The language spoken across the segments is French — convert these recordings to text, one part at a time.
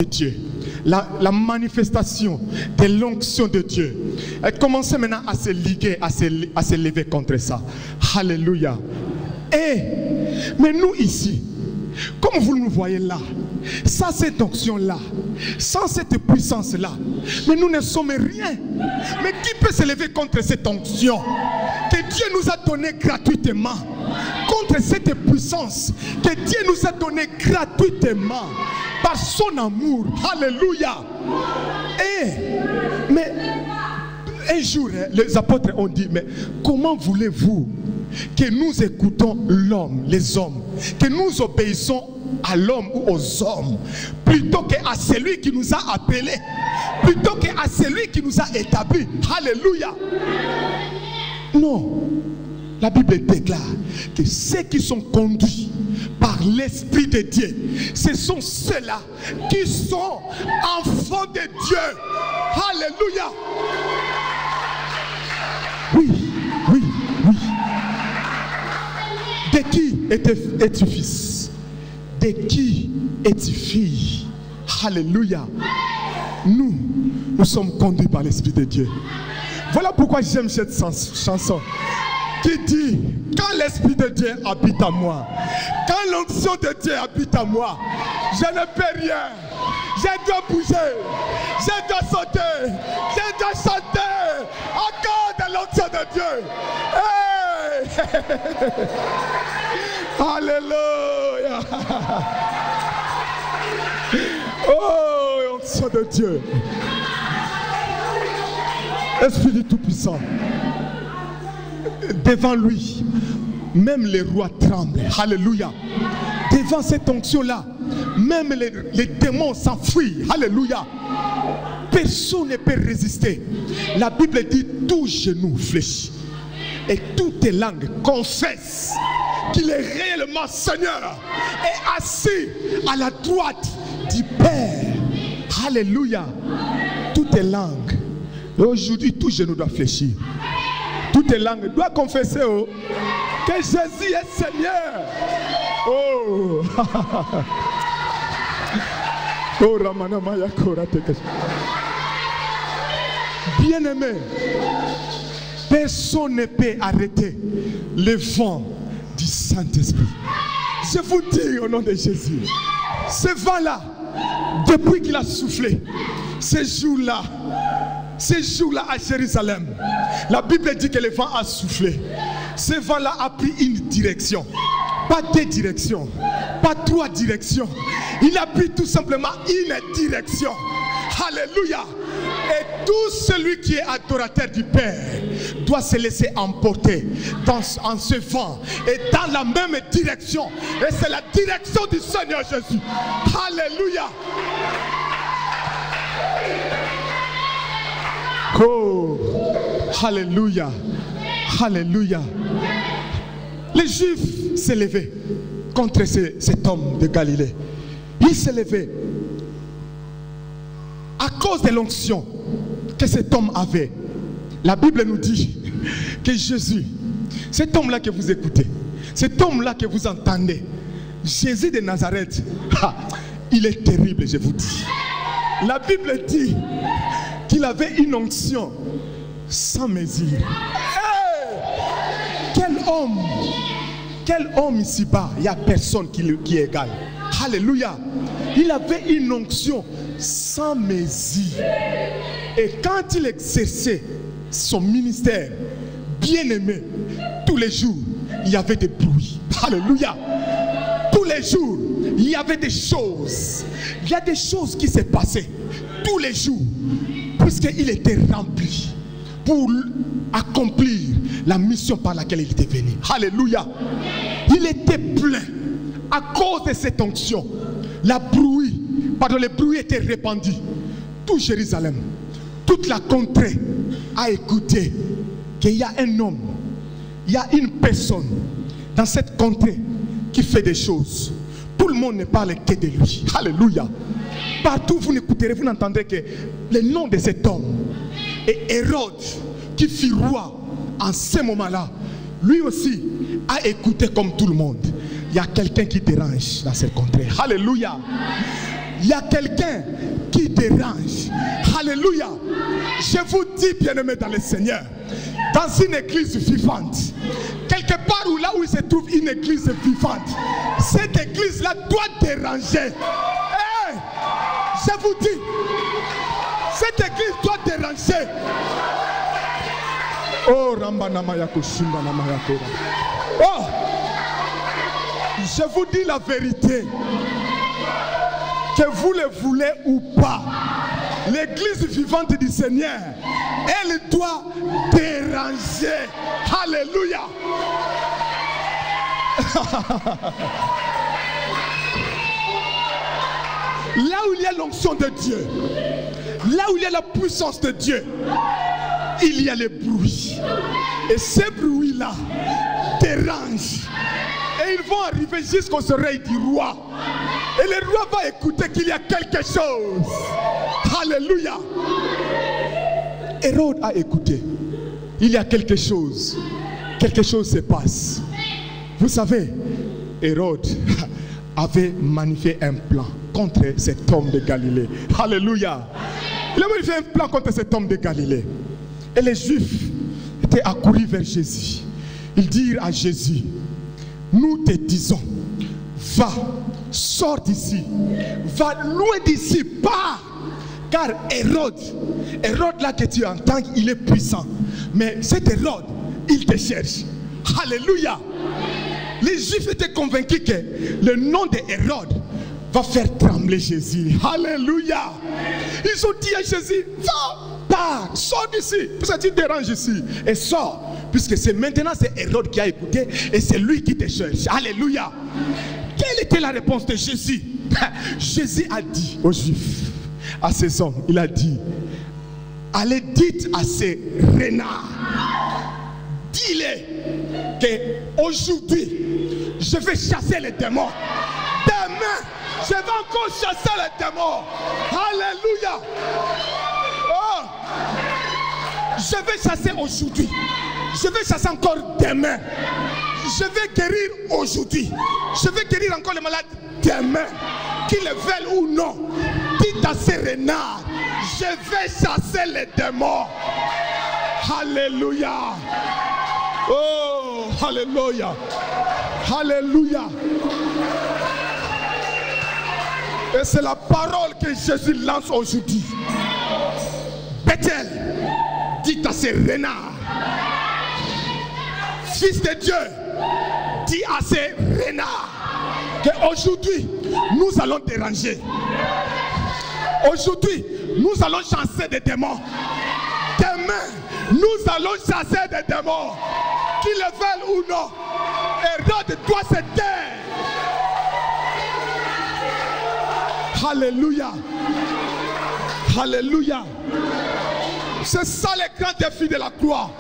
de Dieu, la manifestation de l'onction de Dieu, elle commençait maintenant à se liguer, à se lever contre ça. Alléluia. Mais nous ici, comme vous nous voyez là, sans cette onction-là, sans cette puissance-là, mais nous ne sommes rien. Mais qui peut se lever contre cette onction que Dieu nous a donnée gratuitement, contre cette puissance que Dieu nous a donnée gratuitement par son amour? Alléluia. Mais un jour, les apôtres ont dit, mais comment voulez-vous que nous écoutons l'homme, les hommes, que nous obéissons à l'homme ou aux hommes, plutôt qu'à celui qui nous a appelés, plutôt qu'à celui qui nous a établis? Alléluia. Non, la Bible déclare que ceux qui sont conduits par l'Esprit de Dieu, ce sont ceux-là qui sont enfants de Dieu. Alléluia. Oui, oui, oui. De qui es-tu fils? De qui es-tu fille? Alléluia. Nous sommes conduits par l'Esprit de Dieu. Voilà pourquoi j'aime cette chanson qui dit: quand l'Esprit de Dieu habite en moi, quand l'onction de Dieu habite en moi, je ne peux rien. Je dois bouger, je dois sauter, je dois chanter encore de l'onction de Dieu. Hey! Alléluia. Oh, onction de Dieu. Esprit du Tout-Puissant. Devant lui, même les rois tremblent. Alléluia. Devant cette onction-là, même les démons s'enfuient. Alléluia. Personne ne peut résister. La Bible dit: tout genou fléchit et toute langue confesse qu'il est réellement Seigneur et assis à la droite du Père. Alléluia. Toute langue. Et aujourd'hui, tout genou doit fléchir. Toute langue doit confesser que Jésus est Seigneur. Oh. Oh, Ramanamaya Korateke. Bien-aimé, personne ne peut arrêter le vent du Saint-Esprit. Je vous dis au nom de Jésus, ce vent-là, depuis qu'il a soufflé, ce jour-là à Jérusalem, la Bible dit que le vent a soufflé. Ce vent-là a pris une direction, pas deux directions, pas trois directions. Il a pris tout simplement une direction. Alléluia. Et tout celui qui est adorateur du Père doit se laisser emporter en ce vent et dans la même direction. Et c'est la direction du Seigneur Jésus. Alléluia. Oh, alléluia, alléluia. Les Juifs s'est levé contre cet homme de Galilée. Il s'est levé à cause de l'onction que cet homme avait. La Bible nous dit que Jésus, cet homme-là que vous écoutez, cet homme-là que vous entendez, Jésus de Nazareth, il est terrible, je vous dis. La Bible dit qu'il avait une onction sans mesure. Hey! Quel homme ici-bas, il n'y a personne qui est égal. Alléluia. Il avait une onction sans mesure. Et quand il exerçait son ministère, bien aimé, tous les jours, il y avait des bruits. Alléluia. Tous les jours, il y avait des choses. Il y a des choses qui se passaient tous les jours, puisqu'il était rempli pour accomplir la mission par laquelle il était venu. Alléluia. Il était plein à cause de cette onction. Le bruit était répandu. Tout Jérusalem, toute la contrée a écouté qu'il y a un homme, il y a une personne dans cette contrée qui fait des choses. Tout le monde ne parle que de lui. Alléluia. Partout vous n'écouterez, vous n'entendrez que le nom de cet homme. Et Hérode, qui fut roi en ce moment-là, lui aussi a écouté comme tout le monde. Il y a quelqu'un qui dérange dans cette contrée. Alléluia. il y a quelqu'un qui dérange. Alléluia. Je vous dis, bien-aimés dans le Seigneur, dans une église vivante, quelque part où là où il se trouve une église vivante, cette église-là doit déranger. Hey, je vous dis, cette église doit déranger. Oh, oh, je vous dis la vérité, que vous le voulez ou pas, l'église vivante du Seigneur, elle doit déranger. Alléluia. Là où il y a l'onction de Dieu, là où il y a la puissance de Dieu, il y a le bruit. Et ces bruits-là dérangent. Et ils vont arriver jusqu'aux oreilles du roi. Et le roi va écouter qu'il y a quelque chose. Alléluia. Hérode a écouté. Il y a quelque chose. Quelque chose se passe. Vous savez, Hérode avait magnifié un plan contre cet homme de Galilée. Alléluia. Il a magnifié un plan contre cet homme de Galilée. Et les Juifs étaient accourus vers Jésus. Ils dirent à Jésus, nous te disons, va, sors d'ici, va loin d'ici, pars. Car Hérode là que tu entends, il est puissant. Mais cet Hérode, il te cherche. Alléluia. Les Juifs étaient convaincus que le nom de Hérode va faire trembler Jésus. Alléluia. Ils ont dit à Jésus, va, pars, sors d'ici, parce que tu déranges ici. Et sors, puisque c'est maintenant c'est Hérode qui a écouté et c'est lui qui te cherche. Alléluia. Quelle était la réponse de Jésus? Jésus a dit aux Juifs, à ces hommes, il a dit, allez dites à ces renards, dis-les qu'aujourd'hui, je vais chasser les démons. Demain, je vais encore chasser les démons. Alléluia. Oh. Je vais chasser aujourd'hui. Je vais chasser encore demain. Je vais guérir aujourd'hui. Je vais guérir encore les malades demain. Qu'ils le veulent ou non. Dites à ces renards, je vais chasser les démons. Alléluia. Oh, alléluia. Alléluia. Et c'est la parole que Jésus lance aujourd'hui. Bethel, dites à ces renards, fils de Dieu, dis à ces renards qu'aujourd'hui, nous allons déranger. Aujourd'hui, nous allons chasser des démons. Demain, nous allons chasser des démons. Qu'ils le veulent ou non, Hérode doit se taire. Alléluia. Alléluia. C'est ça le grand défi de la croix.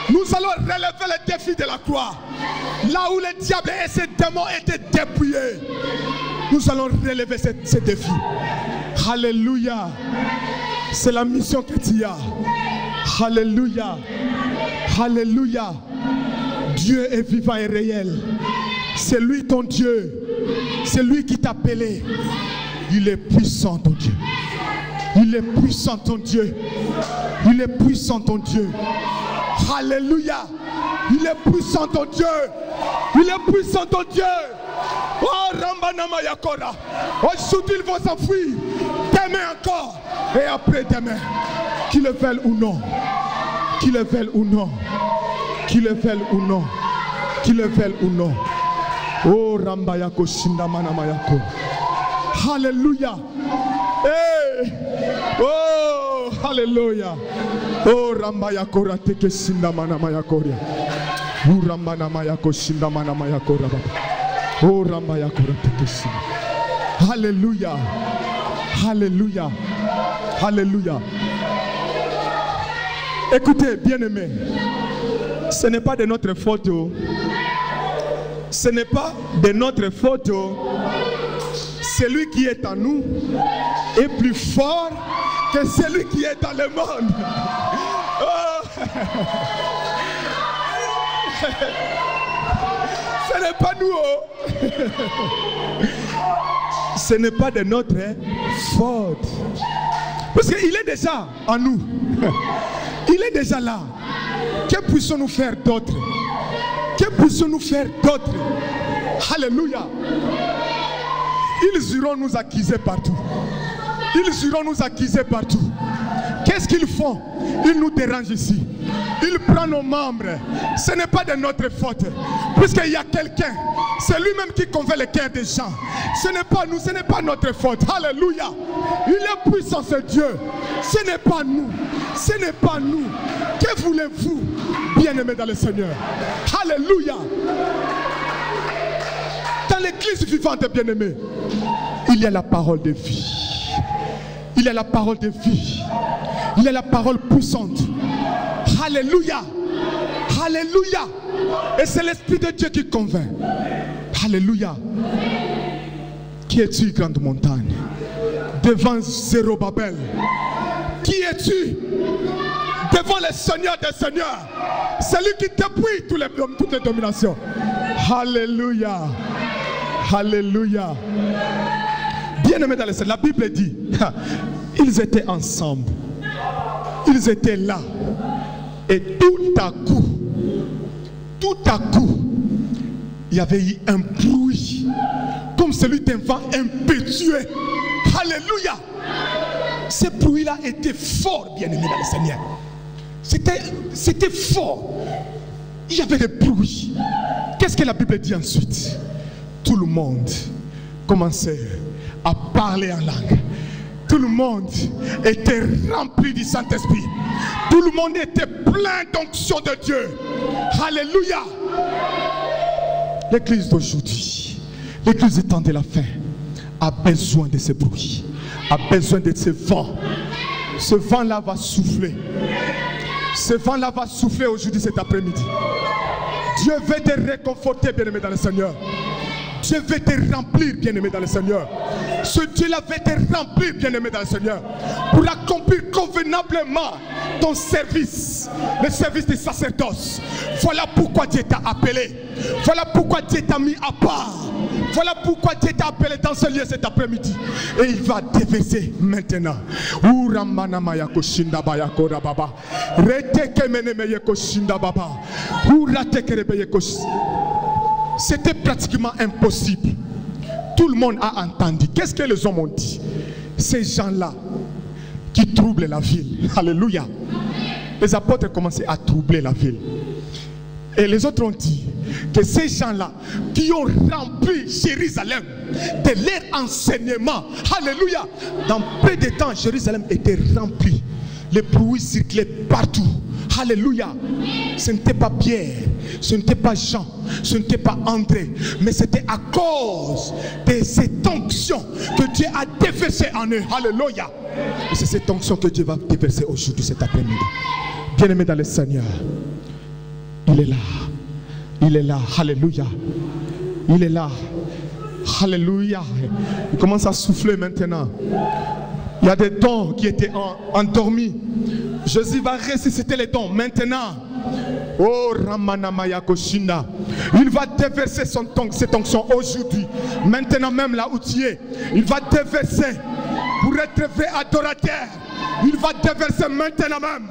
Nous allons relever le défi de la croix. Là où le diable et ses démons étaient dépouillés, nous allons relever ce défi. Alléluia. C'est la mission que tu as. Alléluia. Alléluia. Dieu est vivant et réel. C'est lui ton Dieu. C'est lui qui t'a appelé. Il est puissant ton Dieu. Il est puissant ton Dieu. Il est puissant ton Dieu. Alléluia. Il est puissant ton Dieu. Il est puissant ton Dieu. Oh Rambanama Yakora. Aujourd'hui ils vont s'enfuir. Demain encore. Et après demain. Qu'ils le veulent ou non. Qu'ils le veulent ou non. Qu'ils le veulent ou non. Qu'ils le veulent ou non. Oh Rambayako Shindamanamayako. Alléluia. Hey. Oh, alléluia. Oh, Rambaya Kora teke Shindamana Mayakoria. Oh, Rambana Mayako Shindamana Mayakora. Oh, Rambaya Kora teke Shindamana. Alléluia. Alléluia. Alléluia. Écoutez, bien-aimés, ce n'est pas de notre faute. Ce n'est pas de notre faute. Celui qui est en nous est plus fort que celui qui est dans le monde. Oh. Ce n'est pas nous. Ce n'est pas de notre faute. Parce qu'il est déjà en nous. Il est déjà là. Que puissions-nous faire d'autre? Que puissions-nous faire d'autre? Alléluia. Ils iront nous accuser partout. Ils iront nous accuser partout. Qu'est-ce qu'ils font? Ils nous dérangent ici. Ils prennent nos membres. Ce n'est pas de notre faute. Puisqu'il y a quelqu'un, c'est lui-même qui convainc le cœur des gens. Ce n'est pas nous, ce n'est pas notre faute. Alléluia. Il est puissant ce Dieu. Ce n'est pas nous. Ce n'est pas nous. Que voulez-vous, bien-aimés dans le Seigneur? Alléluia. Dans l'église vivante, bien-aimés, il y a la parole de vie. Il y a la parole de vie. Il y a la parole puissante. Alléluia. Alléluia. Et c'est l'Esprit de Dieu qui convainc. Alléluia. Qui es-tu, grande montagne? Devant Zérobabel. Qui es-tu? Devant le Seigneur des Seigneurs. Celui qui dépouille toutes les dominations. Alléluia. Alléluia. Bien-aimés dans le Seigneur, la Bible dit, ils étaient ensemble. Ils étaient là. Et tout à coup, il y avait eu un bruit, comme celui d'un vent impétueux. Alléluia. Ce bruit-là était fort, bien-aimés dans le Seigneur. C'était fort. Il y avait des bruits. Qu'est-ce que la Bible dit ensuite? Tout le monde commençait à parler en langue. Tout le monde était rempli du Saint-Esprit. Tout le monde était plein d'onction de Dieu. Alléluia. L'église d'aujourd'hui, l'église du temps de la fin, a besoin de ce bruit, a besoin de ce vent. Ce vent-là va souffler. Ce vent-là va souffler aujourd'hui, cet après-midi. Dieu veut te réconforter, bien-aimé dans le Seigneur. Dieu veut te remplir, bien-aimé dans le Seigneur. Ce Dieu-là veut te remplir, bien-aimé dans le Seigneur, pour accomplir convenablement ton service, le service du sacerdoce. Voilà pourquoi Dieu t'a appelé. Voilà pourquoi Dieu t'a mis à part. Voilà pourquoi Dieu t'a appelé dans ce lieu cet après-midi. Et il va déverser maintenant. C'était pratiquement impossible. Tout le monde a entendu. Qu'est-ce que les hommes ont dit? Ces gens-là qui troublent la ville. Alléluia. Les apôtres commençaient à troubler la ville. Et les autres ont dit que ces gens-là qui ont rempli Jérusalem de leur enseignement. Alléluia. Dans peu de temps, Jérusalem était rempli. Les bruits circulaient partout. Alléluia. Ce n'était pas Pierre, ce n'était pas Jean, ce n'était pas André, mais c'était à cause de cette onction que Dieu a déversée en eux. Alléluia. Et c'est cette onction que Dieu va déverser aujourd'hui, cet après-midi. Bien-aimé dans le Seigneur, il est là. Il est là. Alléluia. Il est là. Alléluia. Il commence à souffler maintenant. Il y a des dons qui étaient endormis. Jésus va ressusciter les dons maintenant. Oh Ramanamaya Koshinda. Il va déverser cette onction aujourd'hui. Maintenant même là où tu es. Il va déverser pour être vrai adorateur. Il va déverser maintenant même.